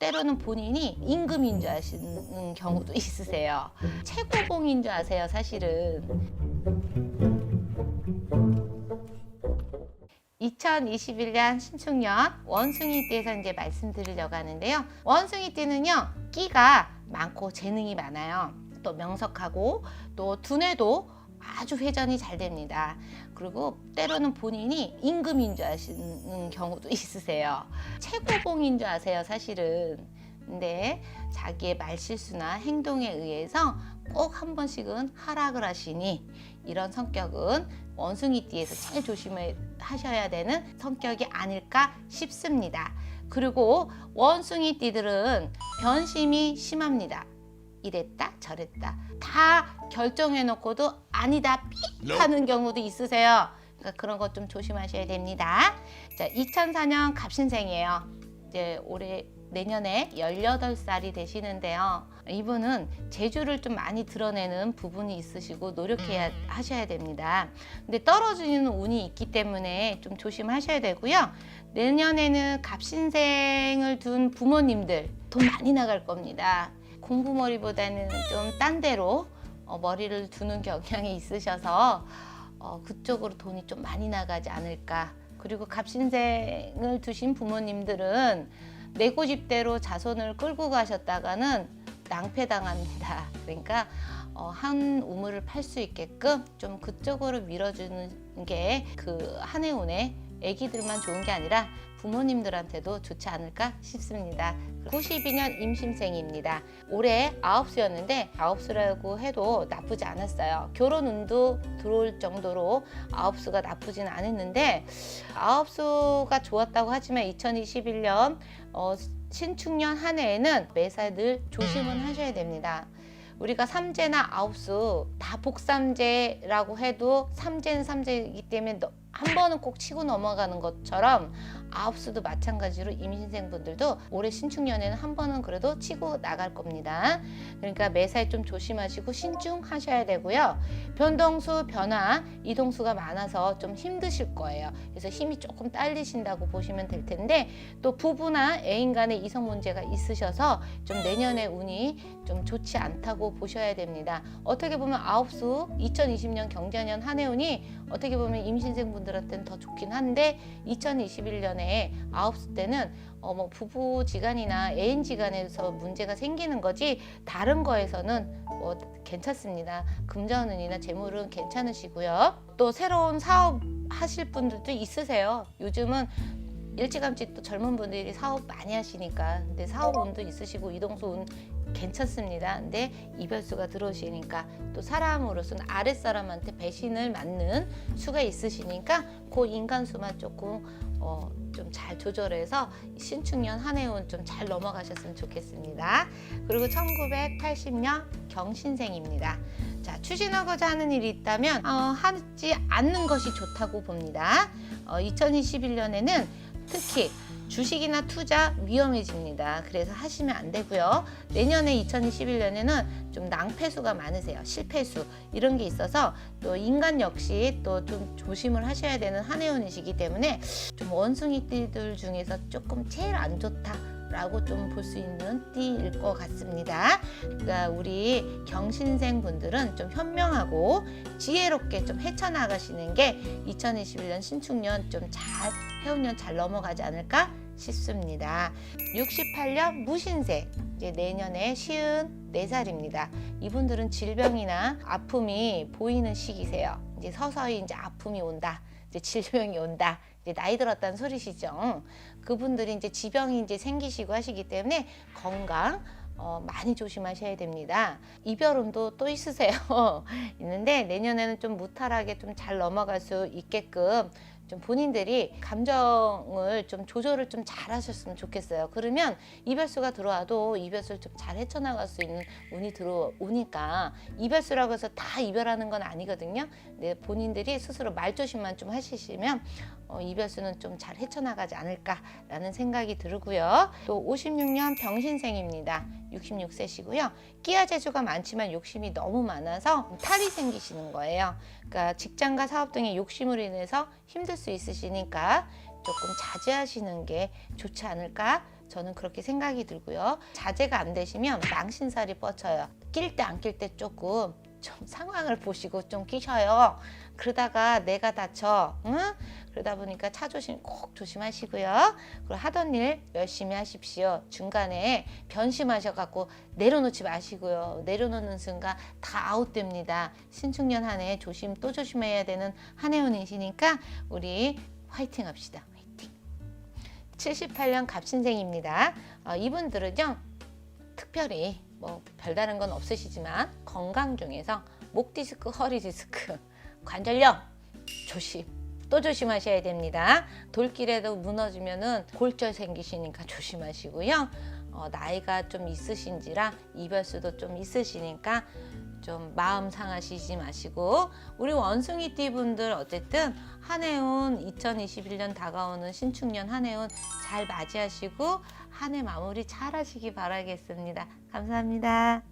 때로는 본인이 임금인 줄 아시는 경우도 있으세요. 최고봉인 줄 아세요, 사실은. 2021년 신축년 원숭이띠에서 이제 말씀드리려고 하는데요. 원숭이띠는요, 끼가 많고 재능이 많아요. 또 명석하고 또 두뇌도 아주 회전이 잘 됩니다. 그리고 때로는 본인이 임금인 줄 아시는 경우도 있으세요. 최고봉인 줄 아세요, 사실은. 근데 자기의 말실수나 행동에 의해서 꼭 한 번씩은 하락을 하시니 이런 성격은 원숭이띠에서 제일 조심하셔야 되는 성격이 아닐까 싶습니다. 그리고 원숭이띠들은 변심이 심합니다. 이랬다 저랬다 다 결정해놓고도 아니다 삑 하는 경우도 있으세요. 그러니까 그런 것 좀 조심하셔야 됩니다. 자, 2004년 갑신생이에요. 이제 내년에 18살이 되시는데요. 이분은 재주를 좀 많이 드러내는 부분이 있으시고 노력해야 하셔야 됩니다. 근데 떨어지는 운이 있기 때문에 좀 조심하셔야 되고요. 내년에는 갑신생을 둔 부모님들 돈 많이 나갈 겁니다. 공부머리보다는 좀 딴 데로 머리를 두는 경향이 있으셔서 그쪽으로 돈이 좀 많이 나가지 않을까. 그리고 갑신생을 두신 부모님들은 내 고집대로 자손을 끌고 가셨다가는 낭패당합니다. 그러니까 한 우물을 팔 수 있게끔 좀 그쪽으로 밀어주는 게 그 한 해 운에 애기들만 좋은 게 아니라 부모님들한테도 좋지 않을까 싶습니다. 92년 임신생입니다. 올해 9수였는데 9수라고 해도 나쁘지 않았어요. 결혼 운도 들어올 정도로 9수가 나쁘진 않았는데 9수가 좋았다고 하지만 2021년 신축년 한 해에는 매사에 늘 조심은 하셔야 됩니다. 우리가 삼재나 9수 다 복삼재라고 해도 삼재는 삼재이기 때문에 한 번은 꼭 치고 넘어가는 것처럼 9수도 마찬가지로 임신생분들도 올해 신축년에는 한 번은 그래도 치고 나갈 겁니다. 그러니까 매사에 좀 조심하시고 신중하셔야 되고요. 변동수, 변화, 이동수가 많아서 좀 힘드실 거예요. 그래서 힘이 조금 딸리신다고 보시면 될 텐데 또 부부나 애인 간의 이성 문제가 있으셔서 좀 내년에 운이 좀 좋지 않다고 보셔야 됩니다. 어떻게 보면 9수 2020년 경자년 한 해 운이 어떻게 보면 임신생분들한테는 더 좋긴 한데 2021년에 9수 때는 뭐 부부지간이나 애인지간에서 문제가 생기는 거지 다른 거에서는 뭐 괜찮습니다. 금전운이나 재물은 괜찮으시고요. 또 새로운 사업 하실 분들도 있으세요. 요즘은 일찌감치 또 젊은 분들이 사업 많이 하시니까. 근데 사업 운도 있으시고 이동수 운 괜찮습니다. 근데 이별수가 들어오시니까 또 사람으로서는 아랫사람한테 배신을 맞는 수가 있으시니까 그 인간수만 조금 좀 잘 조절해서 신축년 한 해 운 좀 잘 넘어가셨으면 좋겠습니다. 그리고 1980년 경신생입니다. 자, 추진하고자 하는 일이 있다면 하지 않는 것이 좋다고 봅니다. 2021년에는 특히 주식이나 투자 위험해집니다. 그래서 하시면 안 되고요. 내년에 2021년에는 좀 낭패수가 많으세요. 실패수 이런 게 있어서 또 인간 역시 또 좀 조심을 하셔야 되는 한 해 운이시기 때문에 좀 원숭이띠들 중에서 조금 제일 안 좋다 라고 좀 볼 수 있는 띠일 것 같습니다. 그러니까 우리 경신생 분들은 좀 현명하고 지혜롭게 좀 헤쳐나가시는 게 2021년 신축년 좀 잘 해운년 잘 넘어가지 않을까 싶습니다. 68년 무신생 이제 내년에 54살입니다. 이분들은 질병이나 아픔이 보이는 시기세요. 이제 서서히 이제 아픔이 온다. 이제 질병이 온다. 이제 나이 들었다는 소리시죠. 그분들이 이제 지병이 이제 생기시고 하시기 때문에 건강 많이 조심하셔야 됩니다. 이별운도 또 있으세요. 있는데 내년에는 좀 무탈하게 좀 잘 넘어갈 수 있게끔 좀 본인들이 감정을 좀 조절을 좀 잘 하셨으면 좋겠어요. 그러면 이별수가 들어와도 이별수를 좀 잘 헤쳐나갈 수 있는 운이 들어오니까 이별수라고 해서 다 이별하는 건 아니거든요. 근데 본인들이 스스로 말조심만 좀 하시면 이별수는 좀 잘 헤쳐나가지 않을까라는 생각이 들고요. 또 56년 병신생입니다. 66세시고요. 끼와 재주가 많지만 욕심이 너무 많아서 탈이 생기시는 거예요. 그러니까 직장과 사업 등의 욕심으로 인해서 힘들 수 있으시니까 조금 자제하시는 게 좋지 않을까 저는 그렇게 생각이 들고요. 자제가 안 되시면 망신살이 뻗쳐요. 낄 때 안 낄 때 조금 좀 상황을 보시고 좀 끼셔요. 그러다가 내가 다쳐. 응? 그러다 보니까 차 조심 꼭 조심하시고요. 그리고 하던 일 열심히 하십시오. 중간에 변심하셔갖고 내려놓지 마시고요. 내려놓는 순간 다 아웃됩니다. 신축년 한 해 조심 또 조심해야 되는 한 해운이시니까 우리 화이팅 합시다. 화이팅. 78년 갑신생입니다. 이분들은요. 특별히 뭐 별다른 건 없으시지만 건강 중에서 목 디스크, 허리 디스크, 관절염 조심 또 조심하셔야 됩니다. 돌길에도 무너지면은 골절 생기시니까 조심하시고요. 나이가 좀 있으신지라 이별수도 좀 있으시니까 좀 마음 상하시지 마시고 우리 원숭이띠 분들 어쨌든 한해운 2021년 다가오는 신축년 한해운 잘 맞이하시고 한 해 마무리 잘 하시기 바라겠습니다. 감사합니다.